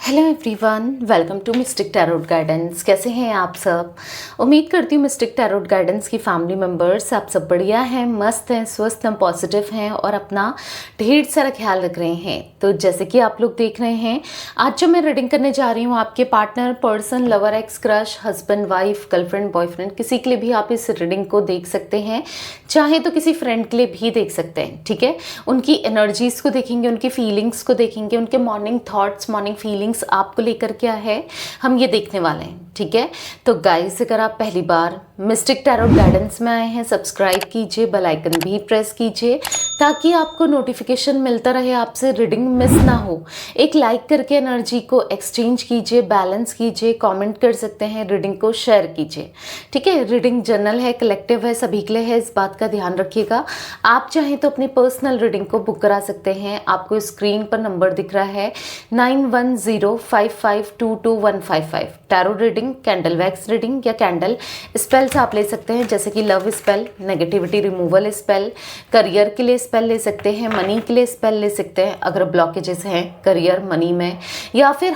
Hello everyone, welcome to mystic tarot guidance. कैसे हैं आप सब? उम्मीद करती हूँ मिस्टिक टैरोट गाइडेंस की फैमिली मेम्बर्स आप सब बढ़िया हैं, मस्त हैं, स्वस्थ हैं, पॉजिटिव हैं और अपना ढेर सारा ख्याल रख रहे हैं। तो जैसे कि आप लोग देख रहे हैं, आज जो मैं रीडिंग करने जा रही हूँ आपके partner, person, lover, x, crush, husband, wife, girlfriend, boyfriend, किसी के लिए भी आप इस रीडिंग को देख सकते हैं। चाहे तो किसी फ्रेंड के लिए भी देख सकते हैं, ठीक है। उनकी एनर्जीज को देखेंगे, उनकी फीलिंग्स को देखेंगे, उनके मॉर्निंग थॉट्स, मॉर्निंग फीलिंग्स आपको लेकर क्या है, हम ये देखने वाले हैं, ठीक है। तो गाइस, अगर आप पहली बार मिस्टिक टैरोट गाइडेंस में आए हैं, सब्सक्राइब कीजिए, बेल आइकन भी प्रेस कीजिए ताकि आपको नोटिफिकेशन मिलता रहे, आपसे रीडिंग मिस ना हो। एक लाइक करके एनर्जी को एक्सचेंज कीजिए, बैलेंस कीजिए, कमेंट कर सकते हैं, रीडिंग को शेयर कीजिए, ठीक है। रीडिंग जनरल है, कलेक्टिव है, सभी के लिए है, इस बात का ध्यान रखिएगा। आप चाहें तो अपनी पर्सनल रीडिंग को बुक करा सकते हैं। आपको स्क्रीन पर नंबर दिख रहा है 9105522155। Tarot reading, candle wax reading या कैंडल स्पेल्स आप ले सकते हैं, जैसे कि love spell, negativity removal spell, career के लिए स्पेल ले सकते हैं, मनी के लिए स्पेल ले सकते हैं अगर ब्लॉकेजेस हैं करियर मनी में, या फिर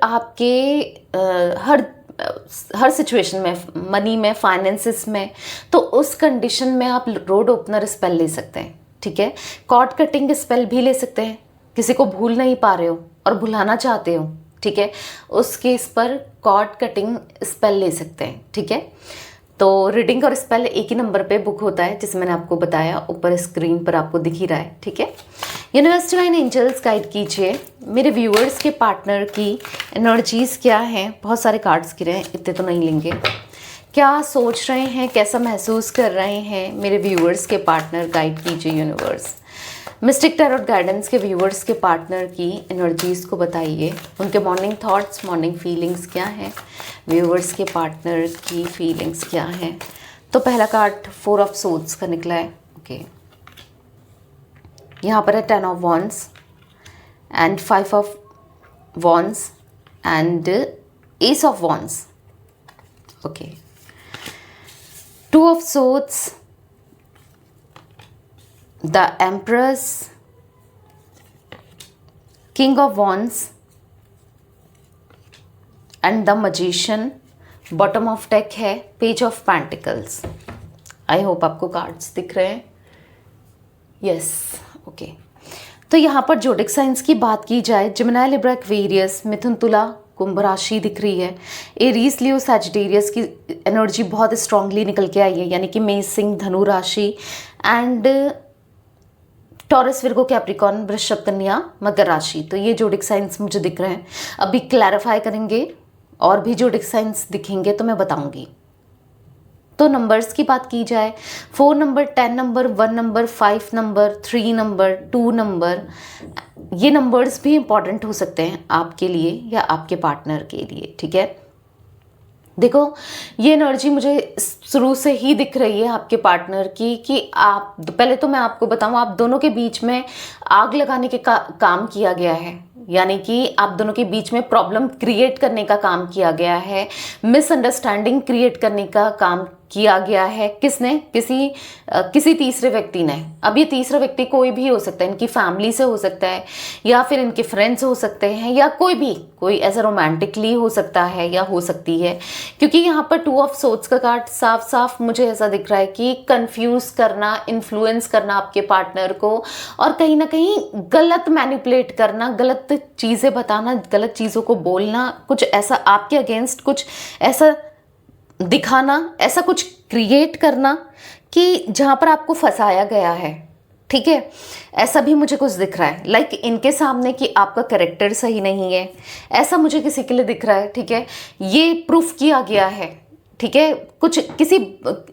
आपके हर सिचुएशन में, मनी में, फाइनेंसिस में, तो उस कंडीशन में आप रोड ओपनर स्पेल ले सकते हैं, ठीक है। कॉर्ड कटिंग स्पेल भी ले सकते हैं, किसी को भूल नहीं पा रहे हो और भुलाना चाहते हो, ठीक है, उस केस पर कॉर्ड कटिंग स्पेल ले सकते हैं, ठीक है। तो रीडिंग और स्पेल एक ही नंबर पे बुक होता है, जिसे मैंने आपको बताया, ऊपर स्क्रीन पर आपको दिख ही रहा है, ठीक है। यूनिवर्स डिवाइन एंजल्स गाइड कीजिए मेरे व्यूअर्स के पार्टनर की एनर्जीज क्या हैं। बहुत सारे कार्ड्स गिरे हैं, इतने तो नहीं लेंगे। क्या सोच रहे हैं, कैसा महसूस कर रहे हैं मेरे व्यूअर्स के पार्टनर, गाइड कीजिए यूनिवर्स। मिस्टिक टैरोट गाइडेंस के व्यूअर्स के पार्टनर की एनर्जीज को बताइए, उनके मॉर्निंग थॉट्स, मॉर्निंग फीलिंग्स क्या हैं, व्यूअर्स के पार्टनर की फीलिंग्स क्या हैं। तो पहला कार्ड 4 ऑफ सोर्ड्स का निकला है, ओके। यहाँ पर है 10 of wands and 5 of wands and ace of wands, okay. 2 of swords, the Empress, King of Wands and the Magician। Bottom of deck है page of pentacles. I hope आपको cards दिख रहे हैं, यस, ओके। तो यहाँ पर जोडिक science की बात की जाए, जेमिनी, लिब्रा, एक्वेरियस, मिथुन, तुला, कुंभ राशि दिख रही है। एरीज, लियो, सैजिटेरियस की एनर्जी बहुत स्ट्रांगली निकल के आई है, यानी कि मेष, सिंह, धनु राशि एंड टॉरस, विर्गो, कैप्रिकॉर्न, वृषभ, कन्या, मकर राशि। तो ये जोडिक साइंस मुझे दिख रहे हैं। अभी क्लैरिफाई करेंगे और भी जोडिक साइंस दिखेंगे तो मैं बताऊंगी। तो नंबर्स की बात की जाए, 4 number, 10 number, 1 number, 5 number, 3 number, 2 number, ये नंबर्स भी इंपॉर्टेंट हो सकते हैं आपके लिए या आपके पार्टनर के लिए, ठीक है। देखो, ये एनर्जी मुझे शुरू से ही दिख रही है आपके पार्टनर की कि आप, पहले तो मैं आपको बताऊं, आप दोनों के बीच में आग लगाने के काम किया गया है, यानी कि आप दोनों के बीच में प्रॉब्लम क्रिएट करने का काम किया गया है, मिसअंडरस्टैंडिंग क्रिएट करने का काम किया गया है। किसने? किसी तीसरे व्यक्ति ने। अब ये तीसरा व्यक्ति कोई भी हो सकता है, इनकी फैमिली से हो सकता है या फिर इनके फ्रेंड्स हो सकते हैं या कोई ऐसा रोमांटिकली हो सकता है या हो सकती है, क्योंकि यहाँ पर 2 ऑफ सोर्ड्स का कार्ड साफ साफ मुझे ऐसा दिख रहा है कि कंफ्यूज करना, इन्फ्लुएंस करना आपके पार्टनर को, और कहीं ना कहीं गलत मैनिपुलेट करना, गलत चीज़ें बताना, गलत चीज़ों को बोलना, कुछ ऐसा आपके अगेंस्ट कुछ ऐसा दिखाना, ऐसा कुछ क्रिएट करना कि जहाँ पर आपको फंसाया गया है, ठीक है। ऐसा भी मुझे कुछ दिख रहा है, लाइक इनके सामने कि आपका कैरेक्टर सही नहीं है, ऐसा मुझे किसी के लिए दिख रहा है, ठीक है। ये प्रूफ किया गया है, ठीक है। कुछ किसी,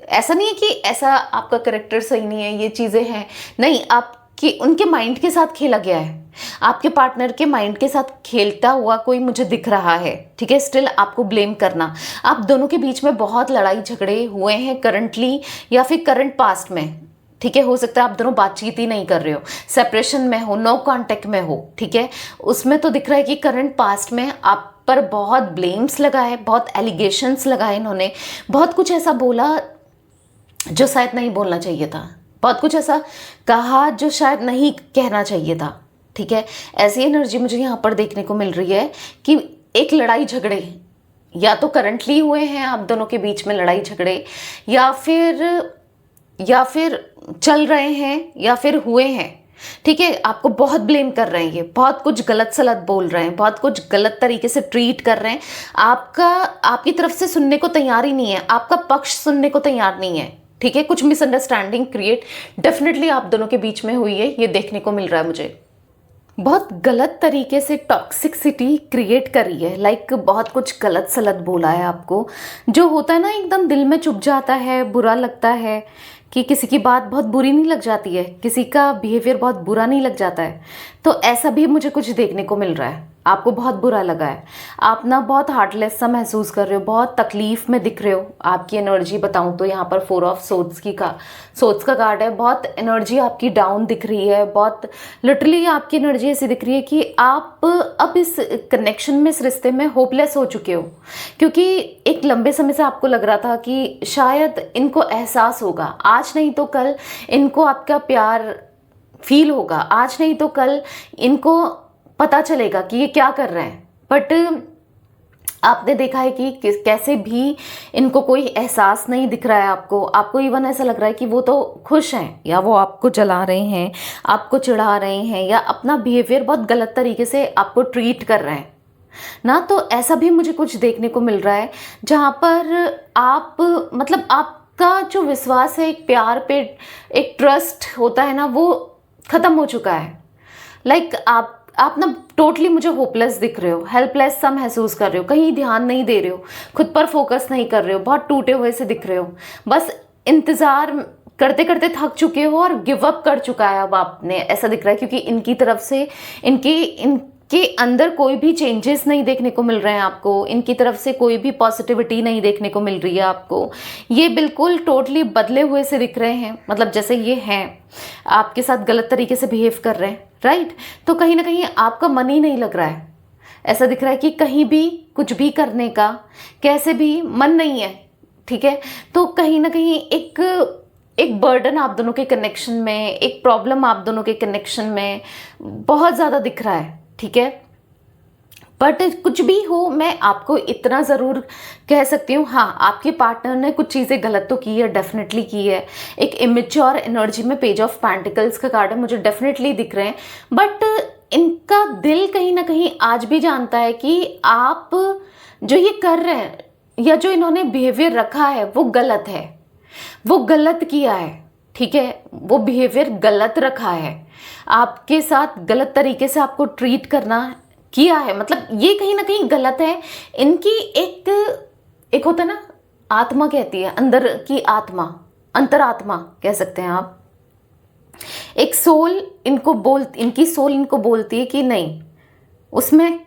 ऐसा नहीं है कि ऐसा आपका कैरेक्टर सही नहीं है, ये चीज़ें हैं, नहीं, आपकी उनके माइंड के साथ खेला गया है, आपके पार्टनर के माइंड के साथ खेलता हुआ कोई मुझे दिख रहा है, ठीक है। स्टिल आपको ब्लेम करना, आप दोनों के बीच में बहुत लड़ाई झगड़े हुए हैं करंटली या फिर करंट पास्ट में, ठीक है। हो सकता है आप दोनों बातचीत ही नहीं कर रहे हो, सेपरेशन में हो, नो कांटेक्ट में हो, ठीक है। उसमें तो दिख रहा है कि करंट पास्ट में आप पर बहुत ब्लेम्स लगाए, बहुत एलिगेशंस लगाए, इन्होंने बहुत कुछ ऐसा बोला जो शायद नहीं बोलना चाहिए था, बहुत कुछ ऐसा कहा जो शायद नहीं कहना चाहिए था, ठीक है। ऐसी एनर्जी मुझे यहाँ पर देखने को मिल रही है कि एक लड़ाई झगड़े या तो करंटली हुए हैं आप दोनों के बीच में, लड़ाई झगड़े, या फिर चल रहे हैं या फिर हुए हैं, ठीक है। आपको बहुत ब्लेम कर रहे हैं, ये बहुत कुछ गलत सलत बोल रहे हैं, बहुत कुछ गलत तरीके से ट्रीट कर रहे हैं, आपकी तरफ से सुनने को तैयार ही नहीं है, आपका पक्ष सुनने को तैयार नहीं है, ठीक है। कुछ मिसअंडरस्टैंडिंग क्रिएट डेफिनेटली आप दोनों के बीच में हुई है, ये देखने को मिल रहा है मुझे। बहुत गलत तरीके से टॉक्सिसिटी क्रिएट करी है, लाइक बहुत कुछ गलत सलत बोला है आपको, जो होता है ना एकदम दिल में चुभ जाता है, बुरा लगता है कि किसी की बात बहुत बुरी नहीं लग जाती है, किसी का बिहेवियर बहुत बुरा नहीं लग जाता है। तो ऐसा भी मुझे कुछ देखने को मिल रहा है, आपको बहुत बुरा लगा है, आप ना बहुत हार्टलेस सा महसूस कर रहे हो, बहुत तकलीफ में दिख रहे हो। आपकी एनर्जी बताऊं तो यहाँ पर 4 ऑफ सोर्ड्स का कार्ड है, बहुत एनर्जी आपकी डाउन दिख रही है, बहुत लिटरली आपकी एनर्जी ऐसी दिख रही है कि आप अब इस कनेक्शन में, इस रिश्ते में होपलेस हो चुके हो, क्योंकि एक लंबे समय से आपको लग रहा था कि शायद इनको एहसास होगा, आज नहीं तो कल इनको आपका प्यार फील होगा, आज नहीं तो कल इनको पता चलेगा कि ये क्या कर रहे हैं। बट आपने देखा है कि कैसे भी इनको कोई एहसास नहीं दिख रहा है आपको इवन ऐसा लग रहा है कि वो तो खुश हैं, या वो आपको जला रहे हैं, आपको चिढ़ा रहे हैं, या अपना बिहेवियर बहुत गलत तरीके से आपको ट्रीट कर रहे हैं ना। तो ऐसा भी मुझे कुछ देखने को मिल रहा है जहाँ पर आप मतलब आपका जो विश्वास है, एक प्यार पे एक ट्रस्ट होता है ना, वो ख़त्म हो चुका है। लाइक आप ना टोटली मुझे होपलेस दिख रहे हो, हेल्पलेस सा महसूस कर रहे हो, कहीं ध्यान नहीं दे रहे हो, खुद पर फोकस नहीं कर रहे हो, बहुत टूटे हुए से दिख रहे हो, बस इंतज़ार करते करते थक चुके हो और गिव अप कर चुका है अब आपने, ऐसा दिख रहा है। क्योंकि इनकी तरफ से इनके अंदर कोई भी चेंजेस नहीं देखने को मिल रहे हैं आपको, इनकी तरफ से कोई भी पॉजिटिविटी नहीं देखने को मिल रही है आपको, ये बिल्कुल टोटली बदले हुए से दिख रहे हैं, मतलब जैसे ये हैं आपके साथ गलत तरीके से बिहेव कर रहे हैं, राइट। तो कहीं ना कहीं आपका मन ही नहीं लग रहा है, ऐसा दिख रहा है कि कहीं भी कुछ भी करने का कैसे भी मन नहीं है, ठीक है। तो कहीं ना कहीं एक बर्डन आप दोनों के कनेक्शन में, एक प्रॉब्लम आप दोनों के कनेक्शन में बहुत ज़्यादा दिख रहा है, ठीक है। बट कुछ भी हो, मैं आपको इतना ज़रूर कह सकती हूँ, हाँ आपके पार्टनर ने कुछ चीज़ें गलत तो की है, डेफिनेटली की है। एक इमेच्योर एनर्जी में पेज ऑफ पेंटिकल्स का कार्ड है, मुझे डेफिनेटली दिख रहे हैं। बट इनका दिल कहीं ना कहीं आज भी जानता है कि आप जो ये कर रहे हैं या जो इन्होंने बिहेवियर रखा है वो गलत है, वो गलत किया है, ठीक है। वो बिहेवियर गलत रखा है, आपके साथ गलत तरीके से आपको ट्रीट करना किया है, मतलब ये कहीं ना कहीं गलत है। इनकी एक होता है ना, आत्मा कहती है, अंदर की आत्मा, अंतरात्मा कह सकते हैं आप, एक सोल इनकी सोल इनको बोलती है कि नहीं, उसमें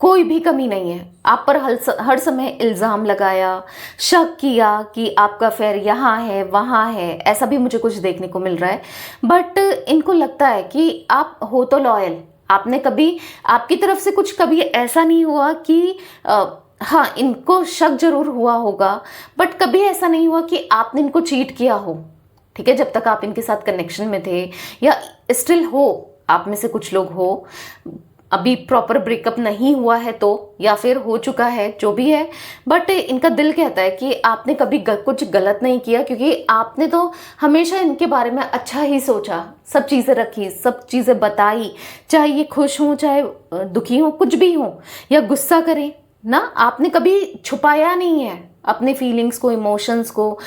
कोई भी कमी नहीं है। आप पर हर समय इल्ज़ाम लगाया, शक किया कि आपका अफेयर यहाँ है वहाँ है, ऐसा भी मुझे कुछ देखने को मिल रहा है। बट इनको लगता है कि आप हो तो लॉयल, आपने कभी, आपकी तरफ से कुछ कभी ऐसा नहीं हुआ कि हाँ इनको शक जरूर हुआ होगा, बट कभी ऐसा नहीं हुआ कि आपने इनको चीट किया हो, ठीक है। जब तक आप इनके साथ कनेक्शन में थे, या स्टिल हो, आप में से कुछ लोग हो, अभी प्रॉपर ब्रेकअप नहीं हुआ है तो, या फिर हो चुका है, जो भी है, बट इनका दिल कहता है कि आपने कभी कुछ गलत नहीं किया, क्योंकि आपने तो हमेशा इनके बारे में अच्छा ही सोचा, सब चीज़ें रखी, सब चीज़ें बताई, चाहे ये खुश हों, चाहे दुखी हों, कुछ भी हों, या गुस्सा करें ना, आपने कभी छुपाया नहीं है अपने फीलिंग्स को, इमोशंस को,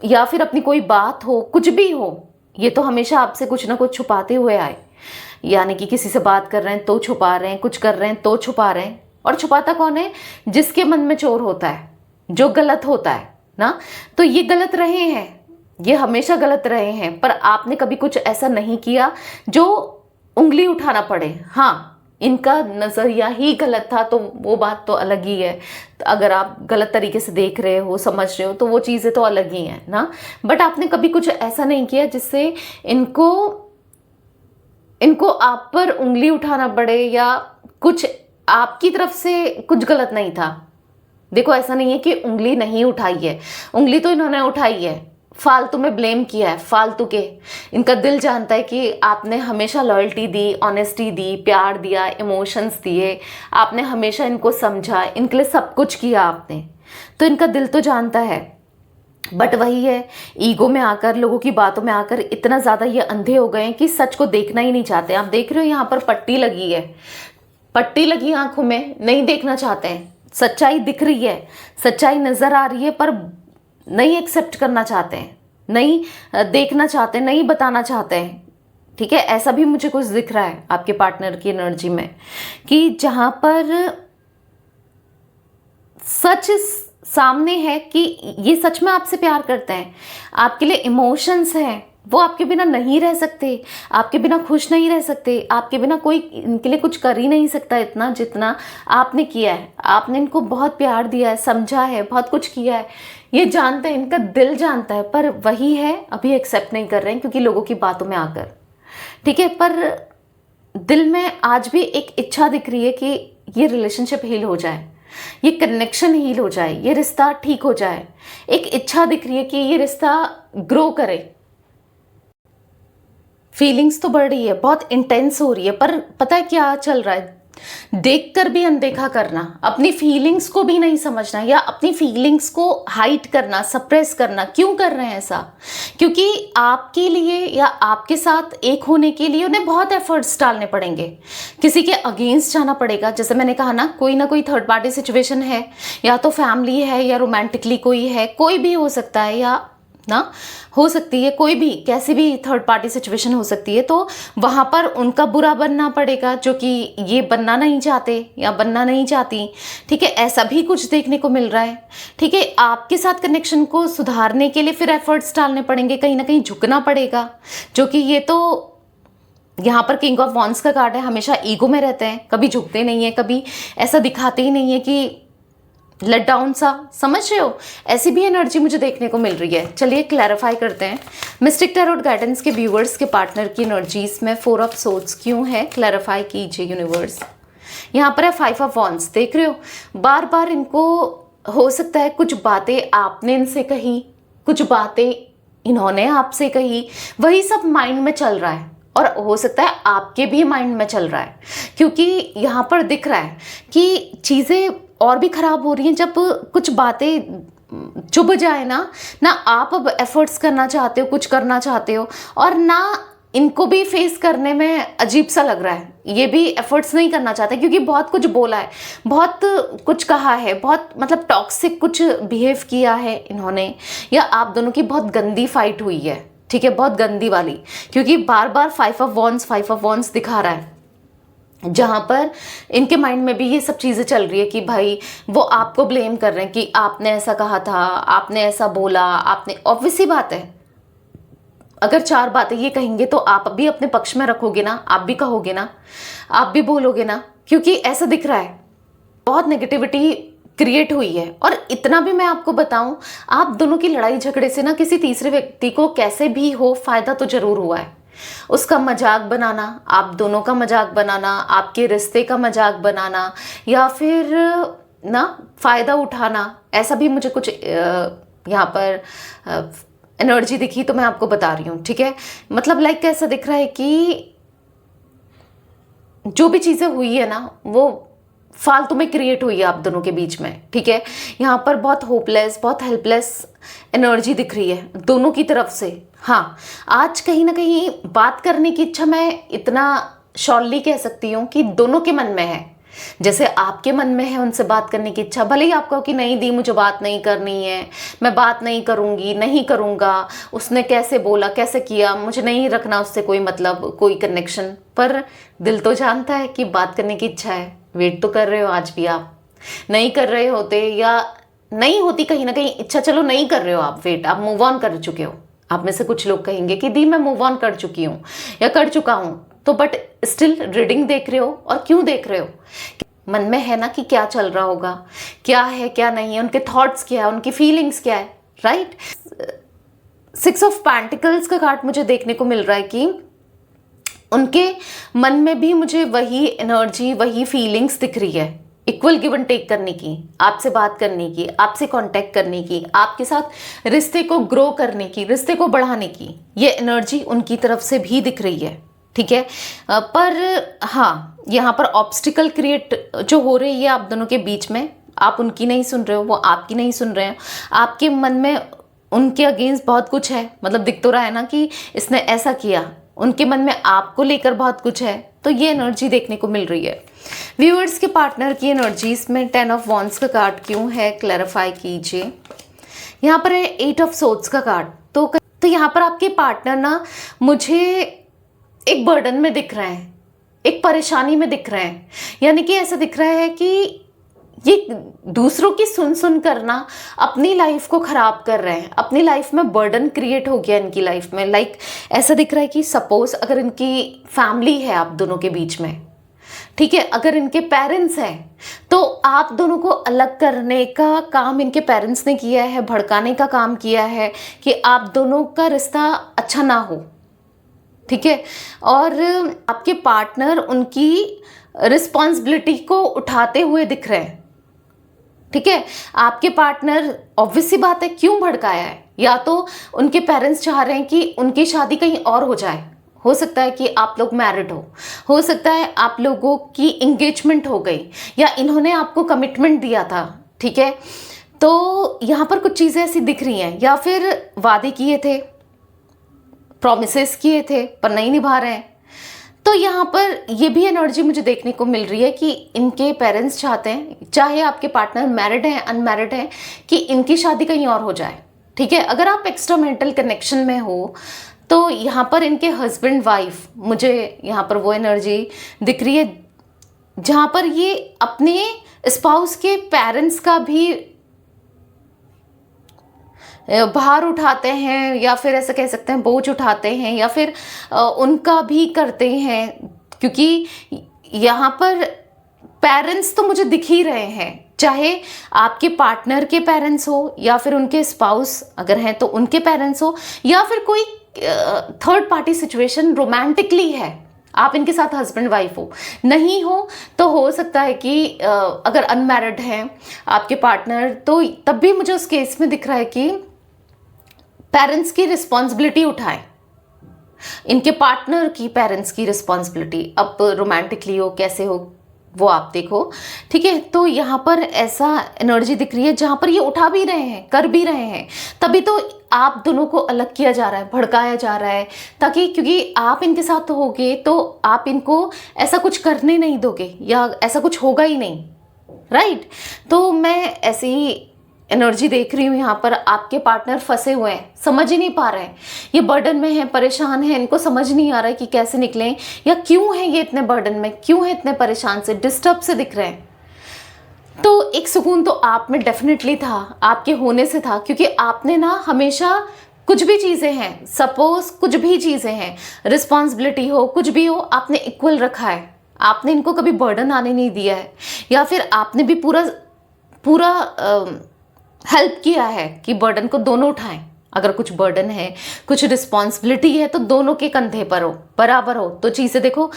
या फिर अपनी कोई बात हो, कुछ भी हो, ये तो हमेशा आपसे कुछ ना कुछ छुपाते हुए आए। यानी कि किसी से बात कर रहे हैं तो छुपा रहे हैं, कुछ कर रहे हैं तो छुपा रहे हैं। और छुपाता कौन है? जिसके मन में चोर होता है, जो गलत होता है ना। तो ये गलत रहे हैं, ये हमेशा गलत रहे हैं, पर आपने कभी कुछ ऐसा नहीं किया जो उंगली उठाना पड़े। हाँ, इनका नज़रिया ही गलत था तो वो बात तो अलग ही है। तो अगर आप गलत तरीके से देख रहे हो, समझ रहे हो, तो वो चीज़ें तो अलग ही हैं ना। बट आपने कभी कुछ ऐसा नहीं किया जिससे इनको आप पर उंगली उठाना पड़े, या कुछ आपकी तरफ से कुछ गलत नहीं था। देखो, ऐसा नहीं है कि उंगली नहीं उठाई है, उंगली तो इन्होंने उठाई है, फालतू में ब्लेम किया है, फालतू के। इनका दिल जानता है कि आपने हमेशा लॉयल्टी दी, ऑनेस्टी दी, प्यार दिया, इमोशंस दिए, आपने हमेशा इनको समझा, इनके लिए सब कुछ किया आपने, तो इनका दिल तो जानता है। बट वही है, ईगो में आकर, लोगों की बातों में आकर इतना ज़्यादा ये अंधे हो गए हैं कि सच को देखना ही नहीं चाहते। आप देख रहे हो यहाँ पर पट्टी लगी है, पट्टी लगी आंखों में, नहीं देखना चाहते हैं। सच्चाई दिख रही है, सच्चाई नज़र आ रही है, पर नहीं एक्सेप्ट करना चाहते हैं, नहीं देखना चाहते, नहीं बताना चाहते हैं। ठीक है, ऐसा भी मुझे कुछ दिख रहा है आपके पार्टनर की एनर्जी में कि जहाँ पर सच सामने है कि ये सच में आपसे प्यार करते हैं, आपके लिए इमोशंस हैं, वो आपके बिना नहीं रह सकते, आपके बिना खुश नहीं रह सकते, आपके बिना कोई इनके लिए कुछ कर ही नहीं सकता इतना जितना आपने किया है। आपने इनको बहुत प्यार दिया है, समझा है, बहुत कुछ किया है, ये जानते हैं, इनका दिल जानता है, पर वही है अभी एक्सेप्ट नहीं कर रहे हैं क्योंकि लोगों की बातों में आकर। ठीक है, पर दिल में आज भी एक इच्छा दिख रही है कि ये रिलेशनशिप हील हो जाए, ये कनेक्शन हील हो जाए, ये रिश्ता ठीक हो जाए। एक इच्छा दिख रही है कि ये रिश्ता ग्रो करे। फीलिंग्स तो बढ़ रही है, बहुत इंटेंस हो रही है, पर पता है क्या चल रहा है? देखकर भी अनदेखा करना, अपनी फीलिंग्स को भी नहीं समझना, या अपनी फीलिंग्स को हाइड करना, सप्रेस करना। क्यों कर रहे हैं ऐसा? क्योंकि आपके लिए या आपके साथ एक होने के लिए उन्हें बहुत एफर्ट्स डालने पड़ेंगे, किसी के अगेंस्ट जाना पड़ेगा। जैसे मैंने कहा ना कोई थर्ड पार्टी सिचुएशन है, या तो फैमिली है या रोमांटिकली कोई है, कोई भी हो सकता है, या ना हो सकती है कोई भी कैसी भी थर्ड पार्टी सिचुएशन हो सकती है। तो वहाँ पर उनका बुरा बनना पड़ेगा जो कि ये बनना नहीं चाहते या बनना नहीं चाहती। ठीक है, ऐसा भी कुछ देखने को मिल रहा है। ठीक है, आपके साथ कनेक्शन को सुधारने के लिए फिर एफर्ट्स डालने पड़ेंगे, कहीं ना कहीं झुकना पड़ेगा, जो कि ये तो यहाँ पर किंग ऑफ वॉन्ड्स का कार्ड है। हमेशा ईगो में रहते हैं, कभी झुकते नहीं है, कभी ऐसा दिखाते ही नहीं है कि लेट डाउन सा, समझ रहे हो? ऐसी भी एनर्जी मुझे देखने को मिल रही है। चलिए क्लैरिफाई करते हैं। मिस्टिक टैरोट गाइडेंस के व्यूअर्स के पार्टनर की एनर्जीज में 4 ऑफ सोर्ड्स क्यों है? क्लैरिफाई कीजिए यूनिवर्स। यहाँ पर है 5 ऑफ वॉन्ड्स, देख रहे हो? बार बार इनको हो सकता है कुछ बातें आपने इनसे कही, कुछ बातें इन्होंने आपसे कही, वही सब माइंड में चल रहा है, और हो सकता है आपके भी माइंड में चल रहा है, क्योंकि यहाँ पर दिख रहा है कि चीज़ें और भी खराब हो रही हैं जब कुछ बातें चुभ जाए ना आप अब एफर्ट्स करना चाहते हो, कुछ करना चाहते हो, और ना इनको भी फेस करने में अजीब सा लग रहा है, ये भी एफर्ट्स नहीं करना चाहते क्योंकि बहुत कुछ बोला है, बहुत कुछ कहा है, बहुत मतलब टॉक्सिक कुछ बिहेव किया है इन्होंने, या आप दोनों की बहुत गंदी फाइट हुई है। ठीक है, बहुत गंदी वाली, क्योंकि बार बार 5 ऑफ वॉन्ड्स दिखा रहा है, जहाँ पर इनके माइंड में भी ये सब चीज़ें चल रही है कि भाई वो आपको ब्लेम कर रहे हैं कि आपने ऐसा कहा था, आपने ऐसा बोला, आपने। ऑब्वियस सी बात है, अगर 4 बातें ये कहेंगे तो आप भी अपने पक्ष में रखोगे ना, आप भी कहोगे ना, आप भी बोलोगे ना, क्योंकि ऐसा दिख रहा है बहुत नेगेटिविटी क्रिएट हुई है। और इतना भी मैं आपको बताऊं, आप दोनों की लड़ाई झगड़े से ना किसी तीसरे व्यक्ति को कैसे भी हो फायदा तो जरूर हुआ है। उसका मजाक बनाना, आप दोनों का मजाक बनाना, आपके रिश्ते का मजाक बनाना, या फिर ना फायदा उठाना, ऐसा भी मुझे कुछ यहाँ पर एनर्जी दिखी, तो मैं आपको बता रही हूँ। ठीक है, मतलब लाइक कैसा दिख रहा है कि जो भी चीज़ें हुई है ना वो फालतू में क्रिएट हुई है आप दोनों के बीच में। ठीक है, यहाँ पर बहुत होपलेस, बहुत हेल्पलेस एनर्जी दिख रही है दोनों की तरफ से। हाँ, आज कहीं ना कहीं बात करने की इच्छा मैं इतना श्योरली कह सकती हूँ कि दोनों के मन में है। जैसे आपके मन में है उनसे बात करने की इच्छा, भले ही आप कहो कि नहीं दी, मुझे बात नहीं करनी है, मैं बात नहीं करूँगी, नहीं करूँगा, उसने कैसे बोला, कैसे किया, मुझे नहीं रखना उससे कोई मतलब, कोई कनेक्शन। पर दिल तो जानता है कि बात करने की इच्छा है। वेट तो कर रहे हो, आज भी आप नहीं कर रहे होते या नहीं होती कहीं ना कहीं इच्छा, चलो नहीं कर रहे हो आप, वेट, आप मूव ऑन कर चुके हो। आप में से कुछ लोग कहेंगे कि दी मैं मूव ऑन कर चुकी हूँ या कर चुका हूँ, तो बट स्टिल रीडिंग देख रहे हो। और क्यों देख रहे हो? मन में है ना कि क्या चल रहा होगा, क्या है क्या नहीं है, उनके थॉट्स क्या है, उनकी फीलिंग्स क्या है, राइट? 6 ऑफ पेंटिकल्स का कार्ड मुझे देखने को मिल रहा है कि उनके मन में भी मुझे वही एनर्जी, वही फीलिंग्स दिख रही है। इक्वल गिव एंड टेक करने की, आपसे बात करने की, आपसे कांटेक्ट करने की, आपके साथ रिश्ते को ग्रो करने की, रिश्ते को बढ़ाने की, ये एनर्जी उनकी तरफ से भी दिख रही है, ठीक है। पर हाँ, यहाँ पर ऑब्स्टिकल क्रिएट जो हो रही है आप दोनों के बीच में, आप उनकी नहीं सुन रहे हो, वो आपकी नहीं सुन रहे हो, आपके मन में उनके अगेंस्ट बहुत कुछ है, मतलब दिख तो रहा है ना कि इसने ऐसा किया, उनके मन में आपको लेकर बहुत कुछ है, तो ये एनर्जी देखने को मिल रही है। व्यूअर्स के पार्टनर की एनर्जीज में 10 ऑफ वॉन्ड्स का कार्ड क्यों है, क्लैरिफाई कीजिए। यहाँ पर है 8 ऑफ सोर्ड्स का कार्ड। तो यहाँ पर आपके पार्टनर ना मुझे एक बर्डन में दिख रहे हैं, एक परेशानी में दिख रहे हैं, यानी कि ऐसा दिख रहा है कि ये दूसरों की सुन सुन करना अपनी लाइफ को खराब कर रहे हैं, अपनी लाइफ में बर्डन क्रिएट हो गया इनकी लाइफ में। लाइक ऐसा दिख रहा है कि सपोज अगर इनकी फैमिली है आप दोनों के बीच में, ठीक है, अगर इनके पेरेंट्स हैं तो आप दोनों को अलग करने का काम इनके पेरेंट्स ने किया है, भड़काने का काम किया है कि आप दोनों का रिश्ता अच्छा ना हो, ठीक है। और आपके पार्टनर उनकी रिस्पॉन्सिबिलिटी को उठाते हुए दिख रहे हैं, ठीक है। आपके पार्टनर ऑब्वियस सी बात है क्यों भड़काया है, या तो उनके पेरेंट्स चाह रहे हैं कि उनकी शादी कहीं और हो जाए, हो सकता है कि आप लोग मैरिड हो सकता है आप लोगों की इंगेजमेंट हो गई, या इन्होंने आपको कमिटमेंट दिया था, ठीक है। तो यहाँ पर कुछ चीज़ें ऐसी दिख रही हैं, या फिर वादे किए थे, प्रॉमिसेस किए थे पर नहीं निभा रहे हैं। तो यहाँ पर ये भी एनर्जी मुझे देखने को मिल रही है कि इनके पेरेंट्स चाहते हैं, चाहे आपके पार्टनर मैरिड हैं अनमैरिड हैं, कि इनकी शादी कहीं और हो जाए, ठीक है। अगर आप एक्स्ट्रा मेंटल कनेक्शन में हो तो यहाँ पर इनके हस्बैंड वाइफ, मुझे यहाँ पर वो एनर्जी दिख रही है जहाँ पर ये अपने स्पाउस के पेरेंट्स का भी भार उठाते हैं, या फिर ऐसा कह सकते हैं बोझ उठाते हैं, या फिर उनका भी करते हैं, क्योंकि यहाँ पर पेरेंट्स तो मुझे दिख ही रहे हैं, चाहे आपके पार्टनर के पेरेंट्स हो, या फिर उनके स्पाउस अगर हैं तो उनके पेरेंट्स हो, या फिर कोई थर्ड पार्टी सिचुएशन रोमांटिकली है, आप इनके साथ हस्बैंड वाइफ हो, नहीं हो तो हो सकता है कि अगर अनमैरिड हैं आपके पार्टनर, तो तब भी मुझे उस केस में दिख रहा है कि पेरेंट्स की रिस्पॉन्सिबिलिटी उठाएं, इनके पार्टनर की पेरेंट्स की रिस्पॉन्सिबिलिटी, अब रोमांटिकली हो कैसे हो वो आप देखो, ठीक है। तो यहाँ पर ऐसा एनर्जी दिख रही है जहाँ पर ये उठा भी रहे हैं, कर भी रहे हैं, तभी तो आप दोनों को अलग किया जा रहा है, भड़काया जा रहा है, ताकि क्योंकि आप इनके साथ होगे तो आप इनको ऐसा कुछ करने नहीं दोगे, या ऐसा कुछ होगा ही नहीं, राइट। तो मैं ऐसी एनर्जी देख रही हूँ, यहाँ पर आपके पार्टनर फंसे हुए हैं, समझ ही नहीं पा रहे हैं, ये बर्डन में हैं, परेशान हैं, इनको समझ नहीं आ रहा है कि कैसे निकलें, या क्यों है ये इतने बर्डन में, क्यों है इतने परेशान से, डिस्टर्ब से दिख रहे हैं। तो एक सुकून तो आप में डेफिनेटली था, आपके होने से था, क्योंकि आपने ना हमेशा कुछ भी चीज़ें हैं, सपोज कुछ भी चीज़ें हैं, रिस्पॉन्सिबिलिटी हो, कुछ भी हो, आपने इक्वल रखा है, आपने इनको कभी बर्डन आने नहीं दिया है, या फिर आपने भी पूरा हेल्प किया है कि बर्डन को दोनों उठाएं। अगर कुछ बर्डन है, कुछ रिस्पॉन्सिबिलिटी है, तो दोनों के कंधे पर हो, बराबर हो। तो चीज़ें देखो,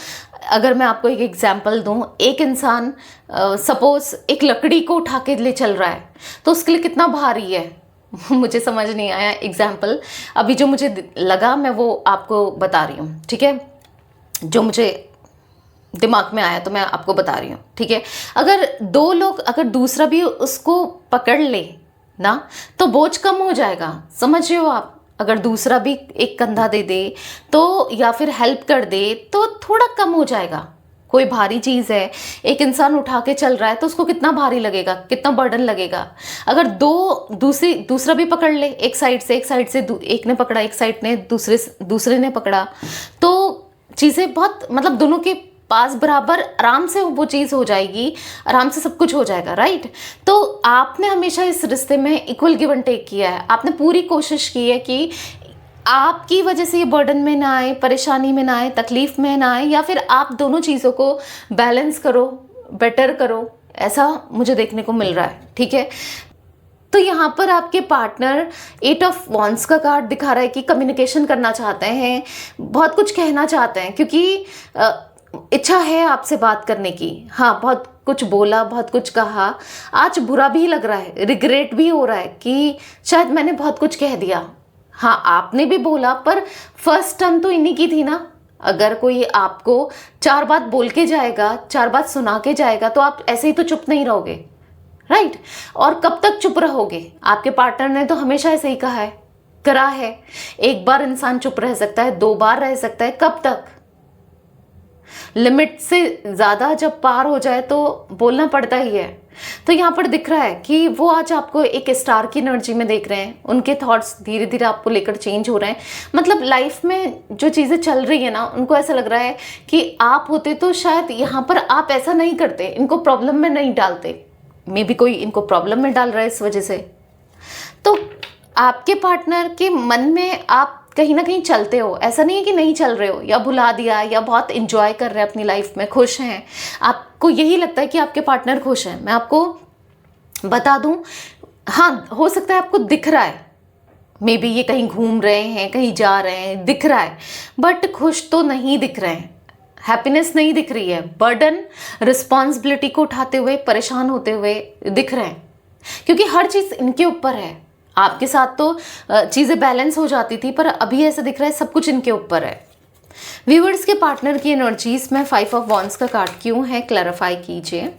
अगर मैं आपको एक एग्जांपल दूं, एक इंसान सपोज एक लकड़ी को उठा के ले चल रहा है, तो उसके लिए कितना भारी है मुझे समझ नहीं आया एग्जाम्पल, अभी जो मुझे लगा मैं वो आपको बता रही हूँ, ठीक है। जो मुझे दिमाग में आया तो मैं आपको बता रही हूँ, ठीक है। अगर दो लोग, अगर दूसरा भी उसको पकड़ ले ना, तो बोझ कम हो जाएगा, समझ रहे हो आप। अगर दूसरा भी एक कंधा दे दे तो, या फिर हेल्प कर दे तो थोड़ा कम हो जाएगा। कोई भारी चीज़ है, एक इंसान उठा के चल रहा है तो उसको कितना भारी लगेगा, कितना बर्डन लगेगा। अगर दूसरा भी पकड़ ले, एक साइड से एक ने पकड़ा, एक साइड ने दूसरे ने पकड़ा, तो चीज़ें बहुत, मतलब दोनों के पास बराबर आराम से वो चीज़ हो जाएगी, आराम से सब कुछ हो जाएगा, राइट। तो आपने हमेशा इस रिश्ते में इक्वल गिव एंड टेक किया है, आपने पूरी कोशिश की है कि आपकी वजह से ये बर्डन में ना आए, परेशानी में ना आए, तकलीफ में ना आए, या फिर आप दोनों चीज़ों को बैलेंस करो, बेटर करो, ऐसा मुझे देखने को मिल रहा है, ठीक है। तो यहाँ पर आपके पार्टनर 8 ऑफ वॉन्ड्स का कार्ड दिखा रहा है कि कम्युनिकेशन करना चाहते हैं, बहुत कुछ कहना चाहते हैं, क्योंकि इच्छा है आपसे बात करने की, हाँ बहुत कुछ बोला, बहुत कुछ कहा, आज बुरा भी लग रहा है, रिग्रेट भी हो रहा है कि शायद मैंने बहुत कुछ कह दिया। हाँ आपने भी बोला, पर फर्स्ट टर्न तो इन्हीं की थी ना। अगर कोई आपको 4 बात बोल के जाएगा, 4 बात सुना के जाएगा, तो आप ऐसे ही तो चुप नहीं रहोगे, राइट। और कब तक चुप रहोगे? आपके पार्टनर ने तो हमेशा ऐसे ही कहा है, करा है। एक बार इंसान चुप रह सकता है, 2 बार रह सकता है, कब तक? लिमिट से ज़्यादा जब पार हो जाए तो बोलना पड़ता ही है। तो यहाँ पर दिख रहा है कि वो आज आपको एक स्टार की एनर्जी में देख रहे हैं, उनके थॉट्स धीरे धीरे आपको लेकर चेंज हो रहे हैं। मतलब लाइफ में जो चीज़ें चल रही है ना, उनको ऐसा लग रहा है कि आप होते तो शायद यहाँ पर आप ऐसा नहीं करते, इनको प्रॉब्लम में नहीं डालते। मे बी कोई इनको प्रॉब्लम में डाल रहा है इस वजह से। तो आपके पार्टनर के मन में आप कहीं ना कहीं चलते हो, ऐसा नहीं है कि नहीं चल रहे हो या भुला दिया या बहुत इंजॉय कर रहे हैं अपनी लाइफ में, खुश हैं। आपको यही लगता है कि आपके पार्टनर खुश हैं। मैं आपको बता दूं, हाँ हो सकता है आपको दिख रहा है, मे बी ये कहीं घूम रहे हैं, कहीं जा रहे हैं, दिख रहा है, बट खुश तो नहीं दिख रहे हैं, हैप्पीनेस नहीं दिख रही है। बर्डन, रिस्पॉन्सिबिलिटी को उठाते हुए, परेशान होते हुए दिख रहे हैं, क्योंकि हर चीज़ इनके ऊपर है। आपके साथ तो चीज़ें बैलेंस हो जाती थी, पर अभी ऐसा दिख रहा है सब कुछ इनके ऊपर है। व्यूअर्स के पार्टनर की एनर्जीज में 5 ऑफ वॉन्ड्स का कार्ड क्यों है, क्लैरिफाई कीजिए।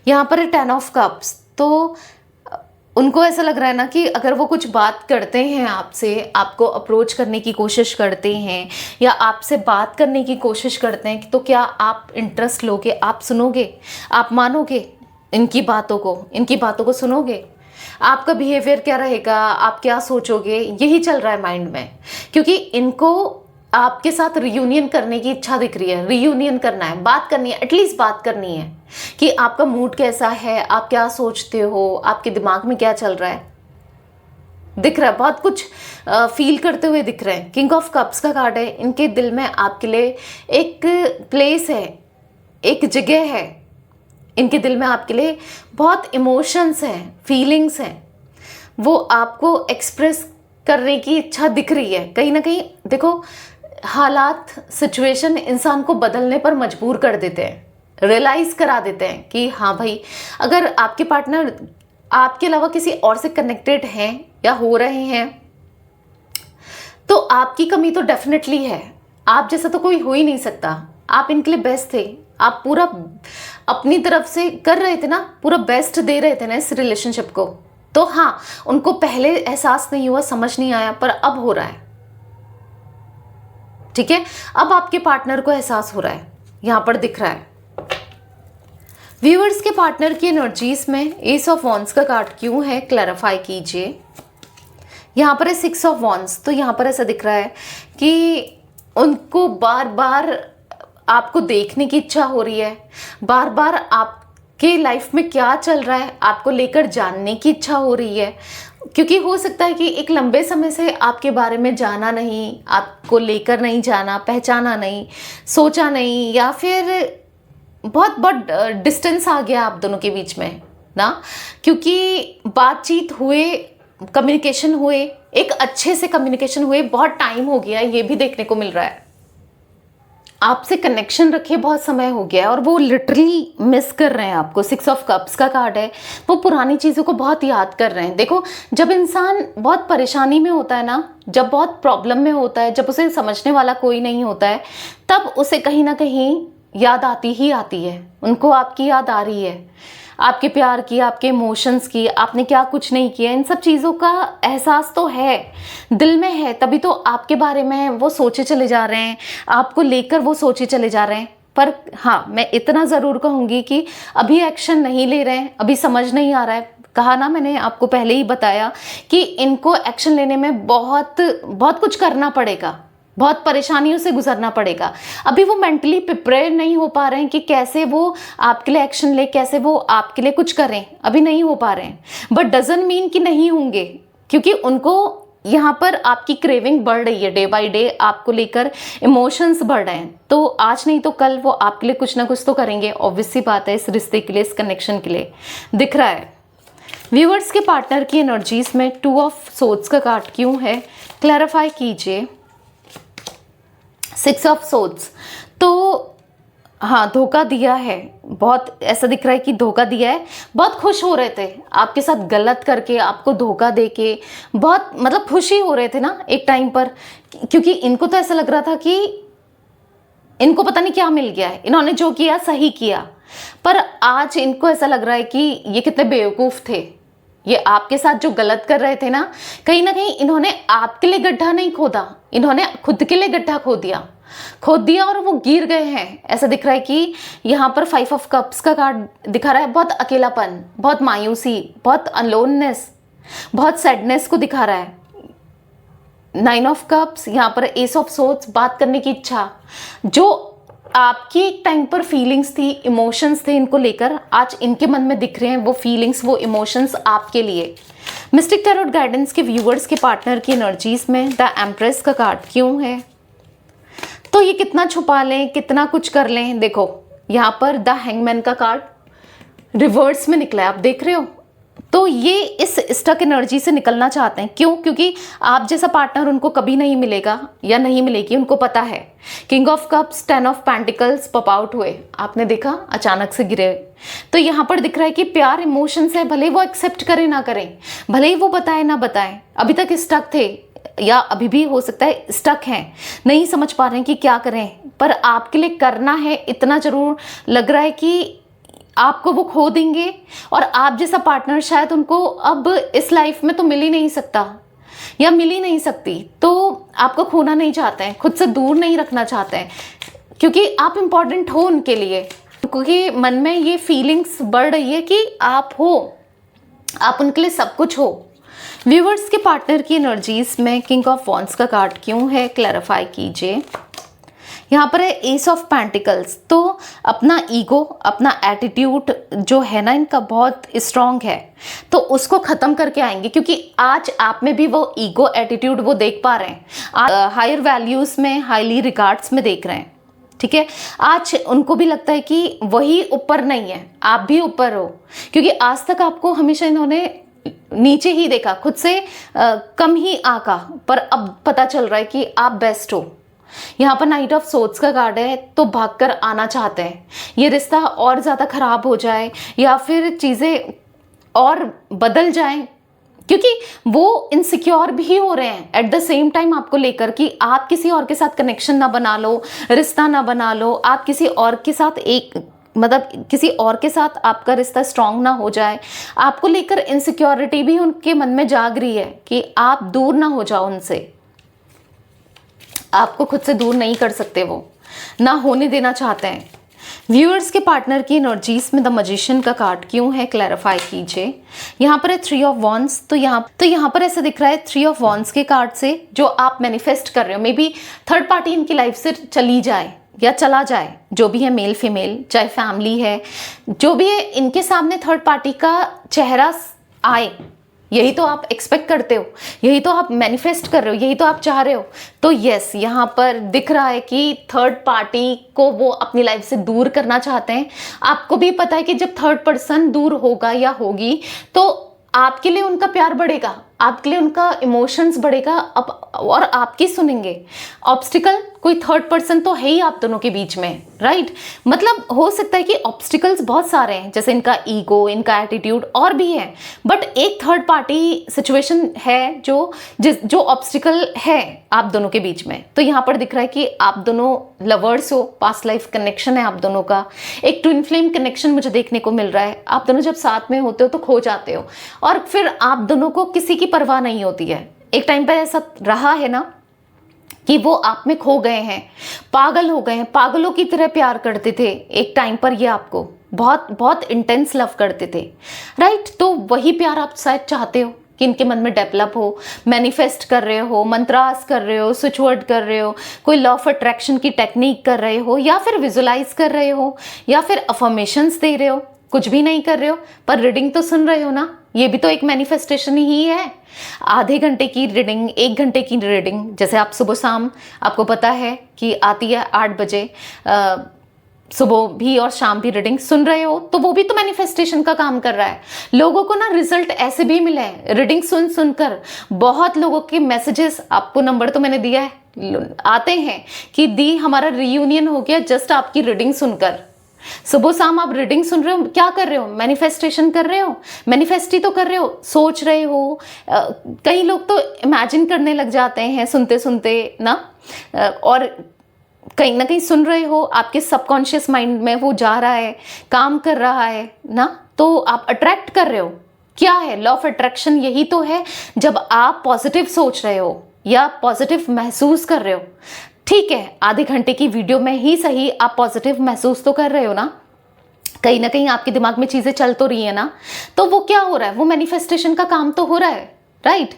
यहाँ पर 10 ऑफ कप्स, तो उनको ऐसा लग रहा है ना कि अगर वो कुछ बात करते हैं आपसे, आपको अप्रोच करने की कोशिश करते हैं या आपसे बात करने की कोशिश करते हैं, तो क्या आप इंटरेस्ट लोगे, आप सुनोगे, आप मानोगे इनकी बातों को सुनोगे? आपका बिहेवियर क्या रहेगा, आप क्या सोचोगे, यही चल रहा है माइंड में। क्योंकि इनको आपके साथ रियूनियन करने की इच्छा दिख रही है, रियूनियन करना है, बात करनी है, एटलीस्ट बात करनी है कि आपका मूड कैसा है, आप क्या सोचते हो, आपके दिमाग में क्या चल रहा है। दिख रहा है बहुत कुछ फील करते हुए दिख रहे हैं। किंग ऑफ कप्स का कार्ड है, इनके दिल में आपके लिए एक प्लेस है, एक जगह है, इनके दिल में आपके लिए बहुत इमोशंस हैं, फीलिंग्स हैं, वो आपको एक्सप्रेस करने की इच्छा दिख रही है। कहीं ना कहीं देखो, हालात, सिचुएशन इंसान को बदलने पर मजबूर कर देते हैं, रियलाइज करा देते हैं कि हाँ भाई, अगर आपके पार्टनर आपके अलावा किसी और से कनेक्टेड हैं या हो रहे हैं, तो आपकी कमी तो डेफिनेटली है। आप जैसा तो कोई हो ही नहीं सकता। आप इनके लिए बेस्ट थे, आप पूरा अपनी तरफ से कर रहे थे ना, पूरा बेस्ट दे रहे थे ना इस रिलेशनशिप को। तो हाँ, उनको पहले एहसास नहीं हुआ, समझ नहीं आया, पर अब हो रहा है, ठीक है। अब आपके पार्टनर को एहसास हो रहा है, यहां पर दिख रहा है। व्यूअर्स के पार्टनर की एनर्जीज में एस ऑफ वॉन्ड्स का कार्ड क्यों है, क्लैरिफाई कीजिए। यहाँ पर है 6 ऑफ वॉन्ड्स, तो यहाँ पर ऐसा दिख रहा है कि उनको बार बार आपको देखने की इच्छा हो रही है, बार बार आपके लाइफ में क्या चल रहा है आपको लेकर जानने की इच्छा हो रही है। क्योंकि हो सकता है कि एक लंबे समय से आपके बारे में जाना नहीं, आपको लेकर नहीं जाना, पहचाना नहीं, सोचा नहीं, या फिर बहुत बहुत डिस्टेंस आ गया आप दोनों के बीच में ना, क्योंकि बातचीत हुए, कम्युनिकेशन हुए, एक अच्छे से कम्युनिकेशन हुए, बहुत टाइम हो गया, ये भी देखने को मिल रहा है। आपसे कनेक्शन रखे बहुत समय हो गया और वो लिटरली मिस कर रहे हैं आपको। 6 ऑफ कप्स का कार्ड है, वो पुरानी चीज़ों को बहुत याद कर रहे हैं। देखो, जब इंसान बहुत परेशानी में होता है ना, जब बहुत प्रॉब्लम में होता है, जब उसे समझने वाला कोई नहीं होता है, तब उसे कहीं ना कहीं याद आती ही आती है। उनको आपकी याद आ रही है, आपके प्यार की, आपके इमोशंस की, आपने क्या कुछ नहीं किया, इन सब चीज़ों का एहसास तो है, दिल में है, तभी तो आपके बारे में वो सोचे चले जा रहे हैं, आपको लेकर वो सोचे चले जा रहे हैं। पर हाँ, मैं इतना ज़रूर कहूँगी कि अभी एक्शन नहीं ले रहे हैं, अभी समझ नहीं आ रहा है। कहा ना, मैंने आपको पहले ही बताया कि इनको एक्शन लेने में बहुत बहुत कुछ करना पड़ेगा, बहुत परेशानियों से गुजरना पड़ेगा। अभी वो मेंटली प्रिपेयर नहीं हो पा रहे हैं कि कैसे वो आपके लिए एक्शन ले, कैसे वो आपके लिए कुछ करें, अभी नहीं हो पा रहे हैं। बट डजंट मीन कि नहीं होंगे, क्योंकि उनको यहाँ पर आपकी क्रेविंग बढ़ रही है, डे बाय डे आपको लेकर इमोशंस बढ़ रहे हैं। तो आज नहीं तो कल वो आपके लिए कुछ ना कुछ तो करेंगे, ऑब्वियस सी बात है, इस रिश्ते के लिए, इस कनेक्शन के लिए दिख रहा है। व्यूअर्स के पार्टनर की एनर्जीज में 2 ऑफ सोर्ड्स का कार्ड क्यों है, क्लैरिफाई कीजिए। 6 ऑफ सोर्ड्स, तो हाँ, धोखा दिया है, बहुत ऐसा दिख रहा है कि धोखा दिया है। बहुत खुश हो रहे थे आपके साथ गलत करके, आपको धोखा देके, बहुत मतलब खुशी हो रहे थे ना एक टाइम पर, क्योंकि इनको तो ऐसा लग रहा था कि इनको पता नहीं क्या मिल गया है, इन्होंने जो किया सही किया। पर आज इनको ऐसा लग रहा है कि ये कितने बेवकूफ़ थे, ये आपके साथ जो गलत कर रहे थे ना कहीं इन्होंने आपके लिए गड्ढा नहीं खोदा, इन्होंने खुद के लिए गड्ढा खोद दिया और वो गिर गए हैं। ऐसा दिख रहा है कि यहाँ पर 5 ऑफ कप्स का कार्ड दिखा रहा है, बहुत अकेलापन, बहुत मायूसी, बहुत अलोननेस, बहुत सैडनेस को दिखा रहा है। 9 ऑफ कप्स, यहाँ पर एस ऑफ सोर्ड्स, बात करने की इच्छा, जो आपकी एक टाइम पर फीलिंग्स थी, इमोशंस थे इनको लेकर, आज इनके मन में दिख रहे हैं वो फीलिंग्स, वो इमोशंस आपके लिए। मिस्टिक टैरोट गाइडेंस के व्यूअर्स के पार्टनर की एनर्जीज में द एम्प्रेस का कार्ड क्यों है? तो ये कितना छुपा लें, कितना कुछ कर लें, देखो यहाँ पर द हैंगमैन का कार्ड रिवर्स में निकला है, आप देख रहे हो। तो ये इस स्टक एनर्जी से निकलना चाहते हैं, क्यों? क्योंकि आप जैसा पार्टनर उनको कभी नहीं मिलेगा या नहीं मिलेगी, उनको पता है। King of cups, 10 of pentacles pop out हुए, आपने देखा अचानक से गिरे। तो यहाँ पर दिख रहा है कि प्यार इमोशंस है, भले वो एक्सेप्ट करें ना करें, भले ही वो बताए ना बताएं, अभी तक स्टक थे या अभी भी हो सकता है स्टक हैं, नहीं समझ पा रहे हैं कि क्या करें, पर आपके लिए करना है इतना जरूर लग रहा है कि आपको वो खो देंगे। और आप जैसा पार्टनर शायद उनको अब इस लाइफ में तो मिल ही नहीं सकता या मिल ही नहीं सकती, तो आपको खोना नहीं चाहते हैं, खुद से दूर नहीं रखना चाहते हैं, क्योंकि आप इम्पॉर्टेंट हो उनके लिए। क्योंकि मन में ये फीलिंग्स बढ़ रही है कि आप हो, आप उनके लिए सब कुछ हो। व्यूअर्स के पार्टनर की एनर्जीज में किंग ऑफ वॉन्ड्स का कार्ड क्यों है, क्लैरिफाई कीजिए। यहाँ पर है एस ऑफ पेंटिकल्स, तो अपना ईगो, अपना एटीट्यूड जो है ना इनका बहुत स्ट्रॉन्ग है, तो उसको ख़त्म करके आएंगे, क्योंकि आज आप में भी वो ईगो एटीट्यूड वो देख पा रहे हैं, हायर वैल्यूज़ में, हाईली रिगार्ड्स में देख रहे हैं, ठीक है। आज उनको भी लगता है कि वही ऊपर नहीं है, आप भी ऊपर हो, क्योंकि आज तक आपको हमेशा इन्होंने नीचे ही देखा, खुद से कम ही आका, पर अब पता चल रहा है कि आप बेस्ट हो। यहाँ पर नाइट ऑफ सोर्ड्स का कार्ड है, तो भागकर आना चाहते हैं, ये रिश्ता और ज़्यादा खराब हो जाए या फिर चीज़ें और बदल जाएं, क्योंकि वो इनसिक्योर भी हो रहे हैं एट द सेम टाइम आपको लेकर कि आप किसी और के साथ कनेक्शन ना बना लो, रिश्ता ना बना लो, आप किसी और के साथ किसी और के साथ आपका रिश्ता स्ट्रांग ना हो जाए। आपको लेकर इनसिक्योरिटी भी उनके मन में जाग रही है कि आप दूर ना हो जाओ उनसे, आपको खुद से दूर नहीं कर सकते, वो ना होने देना चाहते हैं। व्यूअर्स के पार्टनर की एनर्जीज में द मैजिशियन का कार्ड क्यों है, क्लैरिफाई कीजिए। यहाँ पर है 3 ऑफ वॉन्ड्स, तो यहाँ पर ऐसा दिख रहा है 3 ऑफ वॉन्ड्स के कार्ड से जो आप मैनिफेस्ट कर रहे हो, मे बी थर्ड पार्टी इनकी लाइफ से चली जाए या चला जाए, जो भी है, मेल फीमेल, चाहे फैमिली है, जो भी है, इनके सामने थर्ड पार्टी का चेहरा आए, यही तो आप एक्सपेक्ट करते हो, यही तो आप मैनिफेस्ट कर रहे हो, यही तो आप चाह रहे हो। तो यस, यहाँ पर दिख रहा है कि थर्ड पार्टी को वो अपनी लाइफ से दूर करना चाहते हैं। आपको भी पता है कि जब थर्ड पर्सन दूर होगा या होगी तो आपके लिए उनका प्यार बढ़ेगा, आपके लिए उनका इमोशंस बढ़ेगा, अब और आपकी सुनेंगे। ऑब्स्टिकल कोई थर्ड पर्सन तो है ही आप दोनों के बीच में, राइट। मतलब हो सकता है कि ऑब्स्टिकल्स बहुत सारे हैं, जैसे इनका ईगो, इनका एटीट्यूड और भी है, बट एक थर्ड पार्टी सिचुएशन है जो ऑब्स्टिकल है आप दोनों के बीच में। तो यहाँ पर दिख रहा है कि आप दोनों लवर्स हो, पास्ट लाइफ कनेक्शन है आप दोनों का, एक ट्विन फ्लेम कनेक्शन मुझे देखने को मिल रहा है। आप दोनों जब साथ में होते हो तो खो जाते हो, और फिर आप दोनों को किसी की परवाह नहीं होती है। एक टाइम पर ऐसा रहा है ना कि वो आप में खो गए हैं, पागल हो गए हैं, पागलों की तरह प्यार करते थे एक टाइम पर, ये आपको बहुत बहुत इंटेंस लव करते थे, राइट। तो वही प्यार आप शायद चाहते हो कि इनके मन में डेवलप हो, मैनिफेस्ट कर रहे हो, मंत्रास कर रहे हो, स्विच वर्ड कर रहे हो, कोई लॉ ऑफ अट्रैक्शन की टेक्निक कर रहे हो, या फिर विजुलाइज कर रहे हो, या फिर अफर्मेशंस दे रहे हो, कुछ भी नहीं कर रहे हो, पर रीडिंग तो सुन रहे हो ना, ये भी तो एक मैनिफेस्टेशन ही है। आधे घंटे की रीडिंग, 1 घंटे की रीडिंग, जैसे आप सुबह शाम, आपको पता है कि आती है 8 बजे, सुबह भी और शाम भी रीडिंग सुन रहे हो, तो वो भी तो मैनिफेस्टेशन का काम कर रहा है। लोगों को ना रिजल्ट ऐसे भी मिले हैं रीडिंग सुनकर, बहुत लोगों के मैसेजेस, आपको नंबर तो मैंने दिया है, आते हैं कि दी हमारा रीयूनियन हो गया जस्ट आपकी रीडिंग सुनकर। सुबह शाम आप रीडिंग सुन रहे हो, क्या कर रहे हो? मैनिफेस्टेशन कर रहे हो, मैनिफेस्ट ही तो कर रहे हो, सोच रहे हो। कई लोग तो इमेजिन करने लग जाते हैं सुनते सुनते ना, और कहीं ना कहीं सुन रहे हो, आपके सबकॉन्शियस माइंड में वो जा रहा है, काम कर रहा है ना, तो आप अट्रैक्ट कर रहे हो। क्या है लॉ ऑफ अट्रैक्शन? यही तो है, जब आप पॉजिटिव सोच रहे हो या पॉजिटिव महसूस कर रहे हो। ठीक है, आधे घंटे की वीडियो में ही सही आप पॉजिटिव महसूस तो कर रहे हो ना, कहीं ना कहीं आपके दिमाग में चीजें चल तो रही है ना, तो वो क्या हो रहा है? वो मैनिफेस्टेशन का काम तो हो रहा है, राइट?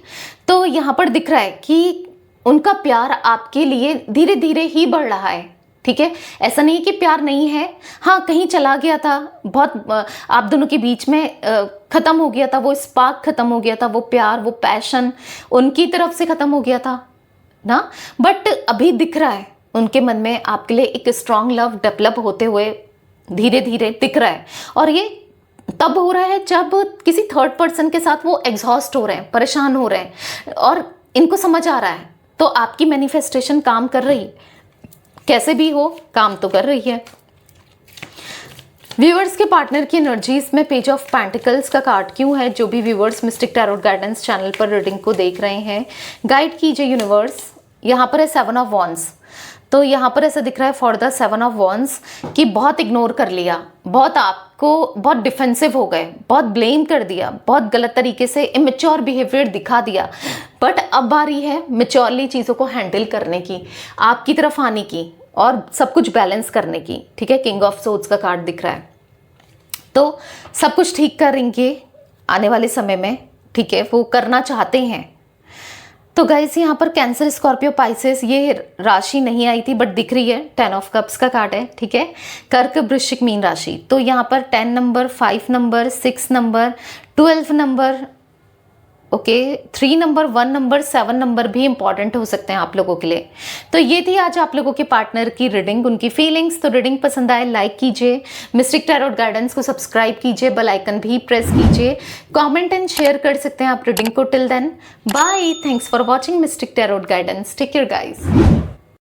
तो यहाँ पर दिख रहा है कि उनका प्यार आपके लिए धीरे धीरे ही बढ़ रहा है। ठीक है, ऐसा नहीं कि प्यार नहीं है, हाँ कहीं चला गया था, बहुत आप दोनों के बीच में खत्म हो गया था, वो स्पार्क खत्म हो गया था, वो प्यार, वो पैशन उनकी तरफ से खत्म हो गया था ना, बट अभी दिख रहा है उनके मन में आपके लिए एक स्ट्रांग लव डेवलप होते हुए धीरे धीरे दिख रहा है। और ये तब हो रहा है जब किसी थर्ड पर्सन के साथ वो एग्जॉस्ट हो रहे हैं, परेशान हो रहे हैं, और इनको समझ आ रहा है, तो आपकी मैनिफेस्टेशन काम कर रही है। कैसे भी हो, काम तो कर रही है। व्यूअर्स के पार्टनर की एनर्जीज में पेज ऑफ पेंटिकल्स का कार्ड क्यों है? जो भी viewers mistake tarot guidance channel पर रीडिंग को देख रहे हैं, गाइड कीजिए यूनिवर्स। यहाँ पर है 7 ऑफ वॉन्ड्स, तो यहाँ पर ऐसा दिख रहा है फॉर द 7 ऑफ वॉन्ड्स कि बहुत इग्नोर कर लिया, बहुत आपको बहुत डिफेंसिव हो गए, बहुत ब्लेम कर दिया, बहुत गलत तरीके से इमेच्योर बिहेवियर दिखा दिया, बट अब बारी है मेच्योरली चीज़ों को हैंडल करने की, आपकी तरफ आने की और सब कुछ बैलेंस करने की। ठीक है, किंग ऑफ सोर्ड्स का कार्ड दिख रहा है, तो सब कुछ ठीक करेंगे आने वाले समय में। ठीक है, वो करना चाहते हैं। तो गाइस यहाँ पर कैंसर, स्कॉर्पियो, पाइसेस, ये राशि नहीं आई थी बट दिख रही है, 10 ऑफ कप्स का कार्ड है। ठीक है, कर्क, वृश्चिक, मीन राशि, तो यहाँ पर 10 number, 5 number, 6 number, 12 number, okay, 3 number, 1 number, 7 number भी इंपॉर्टेंट हो सकते हैं आप लोगों के लिए। तो ये थी आज आप लोगों के पार्टनर की रीडिंग, उनकी फीलिंग्स। तो रीडिंग पसंद आए लाइक कीजिए, मिस्टिक टैरोट गाइडेंस को सब्सक्राइब कीजिए, बेल आइकन भी प्रेस कीजिए, कमेंट एंड शेयर कर सकते हैं आप रीडिंग को। Till then bye, thanks for watching mystic tarot guidance, take care guys.